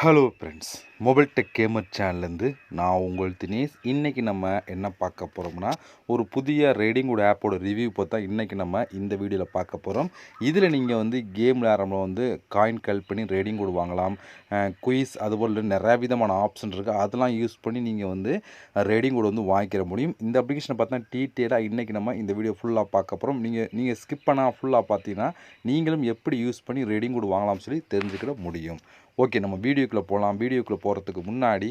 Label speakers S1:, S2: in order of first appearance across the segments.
S1: Hello friends, mobile tech gamer சேனல்லேருந்து நான் உங்கள் தினேஷ். இன்றைக்கி நம்ம என்ன பார்க்க போகிறோம்னா, ஒரு புதிய ரேடிங்கோட ஆப்போட ரிவ்யூ பார்த்தா இன்றைக்கி நம்ம இந்த வீடியோவில் பார்க்க போகிறோம். இதில் நீங்கள் கேம் விளையாடுறவங்க காயின் கலெக்ட் பண்ணி ரேடிங் கோடு வாங்கலாம். குயிஸ் அதுபோல் நிறையா விதமான ஆப்ஷன் இருக்குது. அதெல்லாம் யூஸ் பண்ணி நீங்கள் ரேடிங் கோடு வாங்கிக்கிற முடியும். இந்த அப்ளிகேஷனை பார்த்தா டீட்டெயிலாக இன்றைக்கி நம்ம இந்த வீடியோ ஃபுல்லாக பார்க்க போகிறோம். நீங்கள் ஸ்கிப் பண்ணால் ஃபுல்லாக பார்த்தீங்கன்னா நீங்களும் எப்படி யூஸ் பண்ணி ரேடிங் கோடு வாங்கலாம்னு சொல்லி தெரிஞ்சுக்கிற முடியும். ஓகே, நம்ம வீடியோக்குள்ளே போகலாம். வீடியோக்குள்ளே போகிறதுக்கு முன்னாடி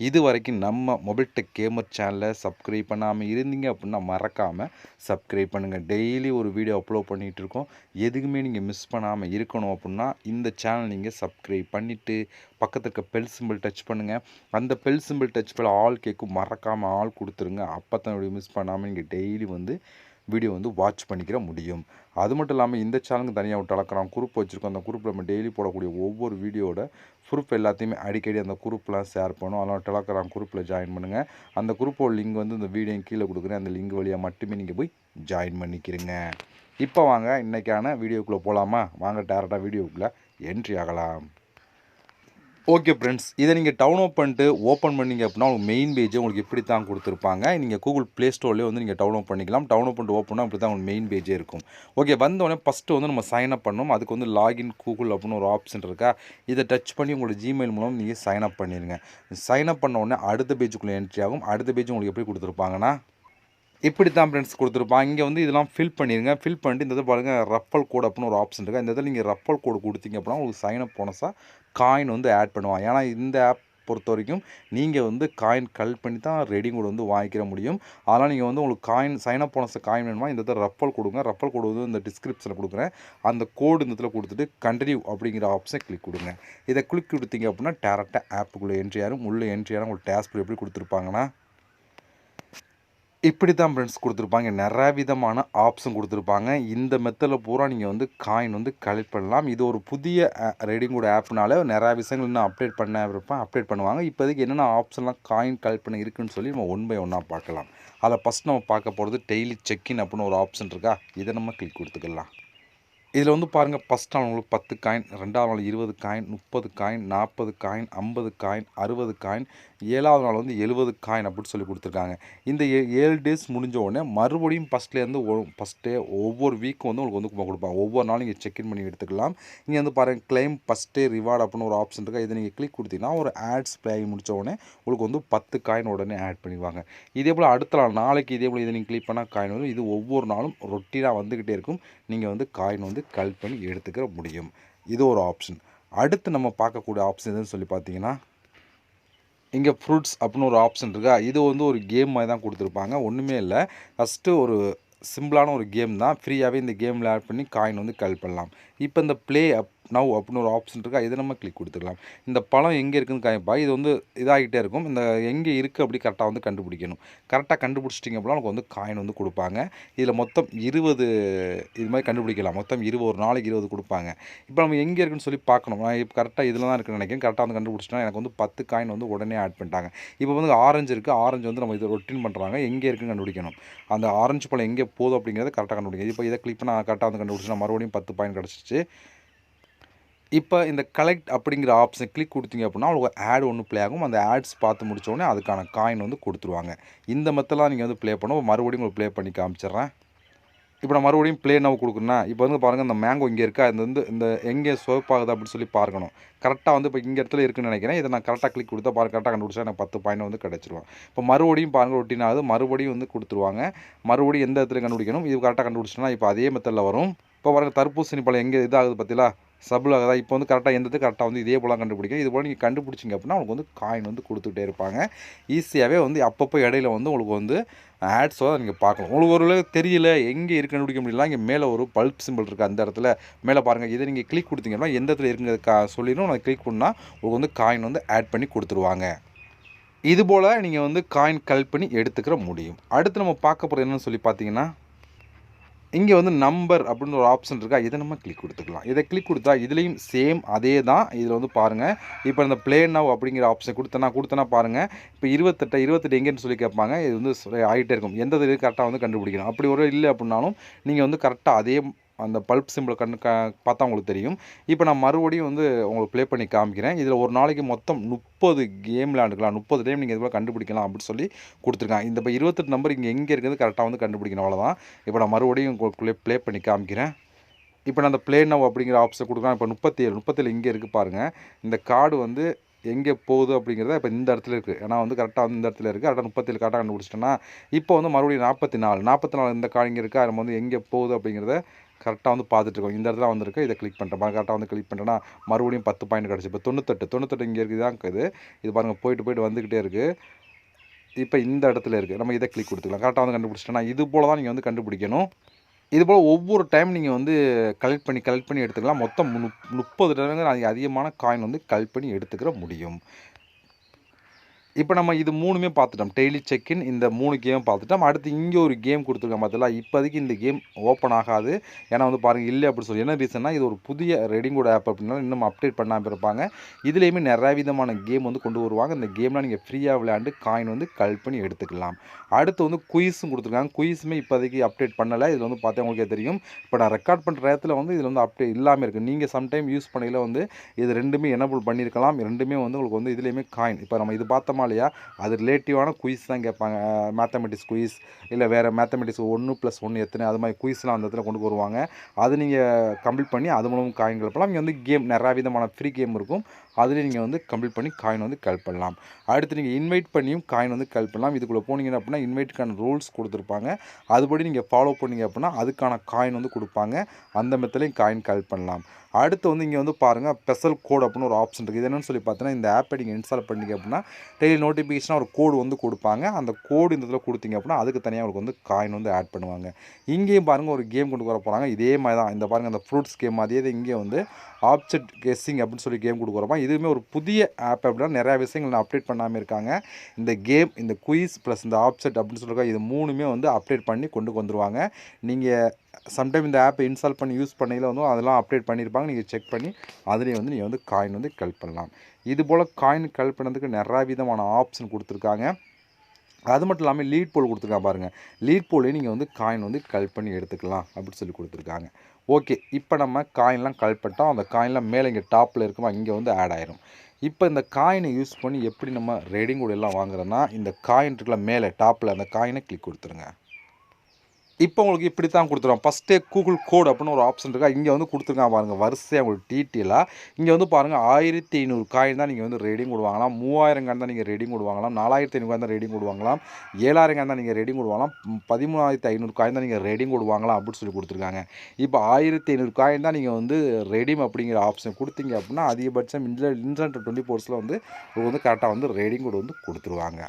S1: இது வரைக்கும் நம்ம மொபைல் டெக் கேமர் சேனலை சப்ஸ்கிரைப் பண்ணாமல் இருந்தீங்க அப்படின்னா மறக்காமல் சப்ஸ்கிரைப் பண்ணுங்கள். டெய்லி ஒரு வீடியோ அப்லோட் பண்ணிகிட்டு இருக்கோம். எதுக்குமே நீங்கள் மிஸ் பண்ணாமல் இருக்கணும் அப்படின்னா இந்த சேனல் நீங்கள் சப்ஸ்கிரைப் பண்ணிவிட்டு பக்கத்தில் இருக்க பெல் சிம்பிள் டச் பண்ணுங்கள். அந்த பெல் சிம்பிள் டச் பண்ண ஆல் கேட்கும், மறக்காமல் ஆல் கொடுத்துருங்க. அப்போ தான் வீடியோ மிஸ் பண்ணாமல் நீங்கள் டெய்லி வீடியோ வாட்ச் பண்ணிக்கிற முடியும். அது மட்டும் இல்லாமல் இந்த சேனலுக்கு தனியாக ஒரு டெலகிராம் குரூப் வச்சுருக்கோம். அந்த குரூப்பில் நம்ம டெய்லி போடக்கூடிய ஒவ்வொரு வீடியோட ப்ரூஃப் எல்லாத்தையுமே அடிக்கடி அந்த குரூப்லாம் ஷேர் பண்ணுவோம். அதனால் டெலகிராம் குரூப்பில் ஜாயின் பண்ணுங்கள். அந்த குரூப்போட லிங்க் இந்த வீடியோ கீழே கொடுக்குறேன். அந்த லிங்க் வழியாக மட்டுமே நீங்கள் போய் ஜாயின் பண்ணிக்கிறீங்க. இப்போ வாங்க இன்றைக்கான வீடியோக்குள்ளே போகலாமா? வாங்க டேரெக்டாக வீடியோக்குள்ளே என்ட்ரி ஆகலாம். ஓகே ஃப்ரெண்ட்ஸ், இதை நீங்கள் டவுன்லோட் பண்ணிட்டு ஓப்பன் பண்ணிங்க அப்படின்னா உங்களுக்கு மெயின் பேஜ் உங்களுக்கு இப்படி தான் கொடுத்துருப்பாங்க. நீங்கள் கூகுள் ப்ளே ஸ்டோர்லேயே நீங்கள் டவுன்லோட் பண்ணிக்கலாம். டவுன்லோட் பண்ணிட்டு ஓப்பன் பண்ணால் அப்படி தான் உங்களுக்கு மெயின் பேஜே இருக்கும். ஓகே, வந்தோடனே ஃபஸ்ட்டு நம்ம சைன் அப் பண்ணணும். அதுக்கு லாகின் கூகுள் அப்படின்னு ஒரு ஆப்ஷன் இருக்கா, இதை டச் பண்ணி உங்களோட ஜிமெயில் மூலம் நீங்கள் சைன் அப் பண்ணிடுங்க. சைன் அப் பண்ண உடனே அடுத்த பேஜுக்குள்ளே என்ட்ரி ஆகும். அடுத்த பேஜ் உங்களுக்கு எப்படி கொடுத்துருப்பாங்கன்னா இப்படி தான் ஃப்ரெண்ட்ஸ் கொடுத்துருப்பாங்க. இங்கே இதெல்லாம் ஃபில் பண்ணிடுங்க. ஃபில் பண்ணிட்டு இந்த இதை பாருங்கள், ரஃபல் கோட் அப்படின்னு ஒரு ஆப்ஷன் இருக்குது. இந்த இதில் நீங்கள் ரஃபல் கோடு கொடுத்தீங்க அப்படின்னா உங்களுக்கு சைன் அப் போனஸாக காயின் ஆட் பண்ணுவாங்க. ஏன்னா இந்த ஆப் பொறுத்த வரைக்கும் நீங்கள் காயின் கலெக்ட் பண்ணி தான் ரேடிங் கோடு வாங்கிக்கிற முடியும். அதனால் நீங்கள் உங்களுக்கு காயின் சைன் அப் போனஸை காயின் வேணுமா, இந்த இதில் ரஃபல் கொடுங்க. ரஃபல் கோடு இந்த டிஸ்கிரிப்ஷனில் கொடுக்குறேன். அந்த கோடு இந்த இதில் கொடுத்துட்டு கண்டினியூ அப்படிங்கிற ஆப்ஷனை கிளிக் கொடுங்க. இதை கிளிக் கொடுத்தீங்க அப்படின்னா டேரெக்டாக ஆப்புக்குள்ளே என்ட்ரி ஆகும். உள்ளே என்ட்ரி ஆனால் உங்களுக்கு டேஷ்போர்ட் எப்படி கொடுத்துருப்பாங்கன்னா இப்படி தான் ஃப்ரெண்ட்ஸ் கொடுத்துருப்பாங்க. நிறைய விதமான ஆப்ஷன் கொடுத்துருப்பாங்க. இந்த மெத்தடில் பூரா நீங்கள் காயின் கலெக்ட் பண்ணலாம். இது ஒரு புதிய ரேடிங் கோட் ஆப்னால நிறையா விஷயங்கள் இன்னும் அப்டேட் பண்ணுவாங்க. இப்போதைக்கு என்னென்ன ஆப்ஷன்லாம் காயின் கலெக்ட் பண்ண இருக்குன்னு சொல்லி நம்ம ஒன் பை ஒன்னாக பார்க்கலாம். அதில் ஃபஸ்ட் நம்ம பார்க்க போகிறது டெய்லி செக்இன் அப்படின்னு ஒரு ஆப்ஷன் இருக்கா, இதை நம்ம கிளிக் கொடுத்துக்கலாம். இதில் பாருங்கள், ஃபஸ்ட் நாள் உங்களுக்கு 10 காயின், 2வது நாள் 20 coin, 30 coin, 40 coin, 50 coin, 60 coin, 7வது நாள் 70 காயின் அப்படின்னு சொல்லி கொடுத்துருக்காங்க. இந்த 7 டேஸ் முடிஞ்ச உடனே மறுபடியும் ஃபஸ்ட்டே ஒவ்வொரு வீக்கும் உங்களுக்கு கொடுப்பாங்க. ஒவ்வொரு நாளும் நீங்கள் செக்இன் பண்ணி எடுத்துக்கலாம். இங்கே பாருங்கள், கிளைம் ஃபஸ்ட் டே ரிவார்டு அப்படின்னு ஒரு ஆப்ஷன் இருக்கா, இதை நீங்கள் கிளிக் கொடுத்தீங்கன்னா ஒரு ஆட்ஸ் ப்ளே ஆகி முடித்த உடனே உங்களுக்கு 10 காயின் உடனே ஆட் பண்ணிடுவாங்க. இதே போல் அடுத்த நாள் நாளைக்கு இதே போல் இதை நீங்கள் கிளிக் பண்ணால் காயின் வரும். இது ஒவ்வொரு நாளும் ரொட்டீனாக வந்துக்கிட்டே இருக்கும். நீங்கள் காயின் கலெக்ட் பண்ணி எடுத்துக்கிற முடியும். இது ஒரு ஆப்ஷன். அடுத்து நம்ம பார்க்கக்கூடிய ஆப்ஷன் எதுன்னு சொல்லி பார்த்தீங்கன்னா இங்கே ஃப்ரூட்ஸ் அப்படின்னு ஒரு ஆப்ஷன் இருக்கா, இது ஒரு கேம் மாதிரி தான் கொடுத்துருப்பாங்க. ஒன்றுமே இல்லை, ஃபஸ்ட்டு ஒரு சிம்பிளான ஒரு கேம் தான். ஃப்ரீயாகவே இந்த கேமில் ஆட் பண்ணி காயின் கலெக்ட் பண்ணலாம். இப்போ இந்த ப்ளே நவ் அப்படின்னு ஒரு ஆப்ஷன் இருக்கா, இதை நம்ம கிளிக் கொடுத்துக்கலாம். இந்த பழம் எங்கே இருக்குதுன்னு காமிப்பா, இது இதாகிட்டே இருக்கும். இந்த எங்கே இருக்குது அப்படி கரெக்டாக கண்டுபிடிக்கணும். கரெக்டாக கண்டுபிடிச்சிட்டிங்க அப்படின்னா உங்களுக்கு காயின் கொடுப்பாங்க. இதில் மொத்தம் 20 இது மாதிரி கண்டுபிடிக்கலாம். மொத்தம் 20 ஒரு நாளைக்கு 20 கொடுப்பாங்க. இப்போ நம்ம எங்கே இருக்குன்னு சொல்லி பார்க்கணும். நான் இப்போ கரெக்டாக இதில் தான் இருக்குன்னு நினைக்கிறேன். கரெக்டாக கண்டுபிடிச்சிட்டா எனக்கு 10 காயின் உடனே ஆட் பண்ணிட்டாங்க. இப்போ ஆரஞ்சு இருக்குது. ஆரஞ்சு நம்ம இது ரொட்டீன் பண்ணுறாங்க. எங்கே இருக்குன்னு கண்டுபிடிக்கணும். அந்த ஆரஞ்சு பழம் எங்கே போதும் அப்படிங்கிறத கரெக்டாக கண்டுபிடிக்கணும். இப்போ இதை கிளிக் பண்ணால் கரெக்டாக கண்டுபிடிச்சினா மறுபடியும் 10 பாயிண்ட் கிடச்சிச்சு. இப்போ இந்த கலெக்ட் அப்படிங்கிற ஆப்ஷன் கிளிக் கொடுத்தீங்க அப்படின்னா உங்களுக்கு ஆட் ஒன்று ப்ளே ஆகும். அந்த ஆட்ஸ் பார்த்து முடித்தோடனே அதுக்கான காயின் கொடுத்துருவாங்க. இந்த மெத்தடெலாம் நீங்கள் ப்ளே பண்ணுவோம். மறுபடியும் உங்களுக்கு ப்ளே பண்ணி காமிச்சிட்றேன். இப்போ நான் மறுபடியும் ப்ளே நவ் கொடுக்குறேன்னா இப்போ பாருங்கள், இந்த மேங்கோ இங்கே இருக்கா, இந்த எங்கே ஸ்வைப் ஆகுது அப்படின்னு சொல்லி பார்க்கணும். கரெக்டாக இப்போ இங்கே இடத்துல இருக்குன்னு நினைக்கிறேன். இதை நான் கரெக்டாக கிளிக் கொடுத்தா கரெக்டாக கண்டுபிடிச்சா எனக்கு 10 பாயிண்ட் கிடச்சிருவாங்க. இப்போ மறுபடியும் பாருங்கள், ரொட்டீன் ஆகுது. மறுபடியும் கொடுத்துருவாங்க. மறுபடியும் எந்த இடத்துல கண்டுபிடிக்கணும், இது கரெக்டாக கண்டுபிடிச்சிட்டோன்னா இப்போ அதே மெத்தடில் வரும். இப்போ பாருங்கள், தர்பூசணி பழம் எங்கே இதாகுது பார்த்தீங்களா, சபுள் ஆகுதா. இப்போ கரெக்டாக எந்தது கரெக்டாக இதே போல் கண்டுபிடிக்கும். இது போல் நீங்கள் கண்டுபிடிச்சிங்க அப்படின்னா உங்களுக்கு காயின் கொடுத்துட்டே இருப்பாங்க. ஈஸியாகவே அப்பப்போ இடையில உங்களுக்கு ஆட்ஸோ நீங்கள் பார்க்கணும். உங்களுக்கு ஒரு தெரியல எங்கே இருக்கு கண்டுபிடிக்க முடியல, இங்கே மேலே ஒரு பல்ப் சிம்பிள் இருக்குது. அந்த இடத்துல மேலே பாருங்கள், இதை நீங்கள் கிளிக் கொடுத்தீங்கன்னா எந்த இடத்துல இருக்குங்கிறது சொல்லிடும். அதை கிளிக் பண்ணால் உங்களுக்கு காயின் ஆட் பண்ணி கொடுத்துருவாங்க. இதுபோல் நீங்கள் காயின் கலெக்ட் பண்ணி எடுத்துக்கிற முடியும். அடுத்து நம்ம பார்க்க போகிறது என்னென்னு சொல்லி பார்த்தீங்கன்னா இங்கே நம்பர் அப்படின்னு ஒரு ஆப்ஷன் இருக்கா, இதை நம்ம கிளிக் கொடுத்துக்கலாம். இதை கிளிக் கொடுத்தா இதுலேயும் சேம் அதே தான். இதில் பாருங்கள், இப்போ இந்த ப்ளே நவ் அப்படிங்கிற ஆப்ஷன் கொடுத்தனா பாருங்கள், இப்போ 28 எங்கேன்னு சொல்லி கேட்பாங்க. இது ஆகிட்டே இருக்கும். எந்த இது கரெக்டாக கண்டுபிடிக்கணும். அப்படி ஒரு இல்லை அப்படின்னாலும் நீங்கள் கரெக்டாக அதே அந்த பல்ப் சிம்பிள் பார்த்தா உங்களுக்கு தெரியும். இப்போ நான் மறுபடியும் வந்து உங்களுக்கு ப்ளே பண்ணி காமிக்கிறேன். இதில் ஒரு நாளைக்கு மொத்தம் 30 கேம் விளையாண்டுக்கலாம். 30 டைம் நீங்கள் இதுபோல் கண்டுபிடிக்கலாம் அப்படின்னு சொல்லி கொடுத்துருக்காங்க. இந்த இப்போ 28 நம்பர் இங்கே எங்கே இருக்குது கரெக்டாக வந்து கண்டுபிடிக்கணும், அவ்வளோதான். இப்போ நான் மறுபடியும் உங்களுக்கு ப்ளே பண்ணி காமிக்கிறேன். இப்போ நான் அந்த ப்ளே நவ் அப்படிங்கிற ஆப்ஷன் கொடுக்குறேன். இப்போ 37 இங்கே இருக்குது பாருங்கள். இந்த கார்டு வந்து எங்கே போகுது அப்படிங்கிறத இப்போ இந்த இடத்துல இருக்குது. ஏன்னா வந்து கரெக்டாக வந்து இந்த இடத்துல இருக்குது. கரெக்டாக 37 கரெக்டாக கண்டுபிடிச்சிட்டேன்னா இப்போ வந்து மறுபடியும் 44 இந்த கார்டு இங்கே இருக்கா, நம்ம வந்து எங்கே போகுது அப்படிங்கிறத கரெக்டாக வந்து பார்த்துட்ருக்கோம். இந்த இடத்துல வந்திருக்கு. இதை கிளிக் பண்ணிட்டேன். கரெக்டாக வந்து கிளிக் பண்ணிட்டேன்னா மறுபடியும் 10 பாயிண்ட் கிடச்சி. இப்போ 98 இங்கே இருக்குது தான் இருக்குது. இது பாருங்கள் போயிட்டு வந்துக்கிட்டே இருக்குது. இப்போ இந்த இடத்துல இருக்குது. நம்ம இதை கிளிக் கொடுத்துக்கலாம். கரெக்டாக வந்து கண்டுபிடிச்சிட்டேன்னா இது போல் தான் நீங்கள் வந்து கண்டுபிடிக்கணும். இதுபோல் ஒவ்வொரு டைம் நீங்கள் வந்து கலெக்ட் பண்ணி எடுத்துக்கலாம். மொத்தம் 30 தடவை அதிகமான காயின் வந்து கலெக்ட் பண்ணி எடுத்துக்கிற முடியும். இப்போ நம்ம இது 3மே பார்த்துட்டோம். டெய்லி செக்இன் இந்த 3 கேம் பார்த்துட்டோம். அடுத்து இங்கே ஒரு கேம் கொடுத்துருக்கோம் பார்த்தீங்களா. இப்போதைக்கு இந்த கேம் ஓப்பன் ஆகாது. ஏன்னா வந்து பாருங்கள் இல்லை அப்படி சொல்லி. என்ன ரீசன்னா இது ஒரு புதிய ரெடிங்கோட ஆப் அப்படின்னா இன்னும் அப்டேட் பண்ணாமல் இருப்பாங்க. இதுலேயுமே நிறைய விதமான கேம் வந்து கொண்டு வருவாங்க. இந்த கேம்லாம் நீங்கள் ஃப்ரீயாக விளையாண்டு காயின் வந்து கலெக்ட் பண்ணி எடுத்துக்கலாம். அடுத்து வந்து குயிஸும் கொடுத்துருக்காங்க. குயிஸுமே இப்போதைக்கு அப்டேட் பண்ணலை. இதில் வந்து பார்த்தா உங்களுக்கே தெரியும். இப்போ நான் ரெக்கார்ட் பண்ணுற இடத்துல வந்து இதில் வந்து அப்டேட் இல்லாமல் இருக்குது. நீங்கள் சம்டைம் யூஸ் பண்ணையில் வந்து இது ரெண்டுமே எனபிள் பண்ணியிருக்கலாம். ரெண்டுமே வந்து உங்களுக்கு வந்து இதுலேயுமே காயின் இப்போ நம்ம இது பார்த்தோமா இல்லையா, அது ரிலேட்டிவான குயிஸ் தான் கேட்பாங்க. மேத்தமெட்டிக்ஸ் குயிஸ் இல்லை வேறு மேத்தமெட்டிக்ஸ் 1+1 எத்தனை, அது மாதிரி குயிஸ்லாம் அந்த இடத்துல கொண்டு வருவாங்க. அது நீங்கள் கம்ப்ளீட் பண்ணி அது மூலம் காயின் கலெக்ட் பண்ணலாம். இங்கே வந்து கேம் நிறையா விதமான ஃப்ரீ கேம் இருக்கும். அதுலேயும் நீங்கள் வந்து கம்ப்ளீட் பண்ணி காயின் வந்து கலெக்ட் பண்ணலாம். அடுத்து நீங்கள் இன்வைட் பண்ணியும் காயின் வந்து கலெக்ட் பண்ணலாம். இதுக்குள்ளே போனீங்கன்னா அப்படின்னா இன்வைட்டுக்கான ரூல்ஸ் கொடுத்துருப்பாங்க. அதுபடி நீங்கள் ஃபாலோ பண்ணிங்க அப்படின்னா அதுக்கான காயின் வந்து கொடுப்பாங்க. அந்த மெத்தட்லையும் காயின் கலெக்ட் பண்ணலாம். அடுத்து வந்து இங்கே வந்து பாருங்கள் ஸ்பெஷல் கோட் அப்படின்னு ஒரு ஆப்ஷன் இருக்குது. இது என்னென்னு சொல்லி பார்த்தீங்கன்னா இந்த ஆப்பை நீங்கள் இன்ஸ்டால் பண்ணிங்க அப்படின்னா டெய்லி நோட்டிஃபிகேஷனாக ஒரு கோடு வந்து கொடுப்பாங்க. அந்த கோடு இந்த இதில் கொடுத்தீங்க அப்படின்னா அதுக்கு தனியாக உங்களுக்கு வந்து காயின் வந்து ஆட் பண்ணுவாங்க. இங்கேயும் பாருங்கள் ஒரு கேம் கொண்டு வர போகிறாங்க. இதே மாதிரி தான் இந்த பாருங்கள் அந்த ஃப்ரூட்ஸ் கேம் அதே இது இங்கே வந்து ஆப்ஜெக்ட் கெஸ்ஸிங் அப்படின்னு சொல்லி கேம் கொடுக்க வரப்போ இதுவுமே ஒரு புதிய ஆப் அப்படின்னா நிறையா விஷயங்கள் அப்டேட் பண்ணாமல் இருக்காங்க. இந்த கேம் இந்த குயிஸ் ப்ளஸ் இந்த ஆப்ஜெக்ட் அப்படின்னு சொல்லியிருக்கா இது 3மே வந்து அப்டேட் பண்ணி கொண்டு வந்துருவாங்க. நீங்கள் சம்டைம் இந்த ஆப்பை இன்ஸ்டால் பண்ணி யூஸ் பண்ணையில் வந்து அதெல்லாம் அப்டேட் பண்ணியிருப்பாங்க. நீங்கள் செக் பண்ணி அதுலேயும் வந்து நீங்கள் வந்து காயின் வந்து கலெக்ட் பண்ணலாம். இதுபோல் காயின் கலெக்ட் பண்ணுறதுக்கு நிறையா விதமான ஆப்ஷன் கொடுத்துருக்காங்க. அது மட்டும் இல்லாமல் லீட் போல் கொடுத்துருக்காங்க பாருங்கள். லீட் போலே நீங்கள் வந்து காயின் வந்து கலெக்ட் பண்ணி எடுத்துக்கலாம் அப்படின்னு சொல்லி கொடுத்துருக்காங்க. ஓகே, இப்போ நம்ம காயின்லாம் கலெக்ட் பண்ணிட்டோம். அந்த காயின்லாம் மேலே இங்கே டாப்பில் இருக்குமா இங்கே வந்து ஆட் ஆயிரும். இப்போ இந்த காயினை யூஸ் பண்ணி எப்படி நம்ம ரெடிங் கூட எல்லாம் வாங்குறோன்னா இந்த காயின் இருக்குல்ல மேலே டாப்பில் அந்த காயினை கிளிக் கொடுத்துருங்க. இப்போ உங்களுக்கு இப்படி தான் கொடுத்துருவோம். ஃபஸ்ட்டே கூகுள் கோட் அப்படின்னு ஒரு ஆப்ஷன் இருக்கா இங்கே வந்து கொடுத்துருக்காங்க பாருங்கள். வரிசையாக உங்களுக்கு டீட்டெயிலாக இங்கே வந்து பாருங்கள் 1500 காயின் தான் நீங்கள் வந்து ரெடிங் கோட் வாங்கலாம். 3000 காயின் தான் நீங்கள் ரெடிங் கோட் வாங்கலாம். 4500 காயின் தான் ரெடிங் கோட் வாங்கலாம். 7000 காயின் தான் நீங்கள் ரெடிங் கோட் வாங்கலாம். 13,500 காயின் தான் நீங்கள் ரெடிங் கோட் வாங்கலாம் அப்படின்னு சொல்லி கொடுத்துருக்காங்க. இப்போ 1500 காயின் தான் நீங்கள் வந்து ரெடீம் அப்படிங்கிற ஆப்ஷன் கொடுத்தீங்க அப்படின்னா அதிகபட்சம் இன்ஸ்டன்ட் 24 வந்து உங்களுக்கு வந்து கரெக்டாக வந்து ரெடிங் கோட் வந்து கொடுத்துருவாங்க.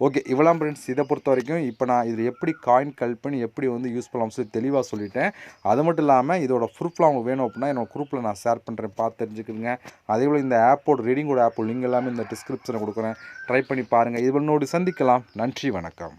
S1: ஓகே, இவ்வளோ ஃப்ரெண்ட்ஸ். இதை பொறுத்த வரைக்கும் இப்போ நான் இதில் எப்படி காயின் கலெக்ட் பண்ணி எப்படி வந்து யூஸ் பண்ணலாம் சொல்லி தெளிவாக சொல்லிட்டேன். அது மட்டும் இல்லாமல் இதோட ப்ரூஃப்லாம் உங்களுக்கு வேணும் அப்படின்னா என்னோட குரூப்பில் நான் ஷேர் பண்ணுறேன், பார்த்து தெரிஞ்சுக்குங்க. அதேபோல் இந்த ஆப்போட ரீடிங்கோட ஆப்போட லிங்க் எல்லாமே இந்த டிஸ்கிரிப்ஷனில் கொடுக்குறேன். ட்ரை பண்ணி பாருங்கள். இது இன்னொரு சந்திக்கலாம். நன்றி, வணக்கம்.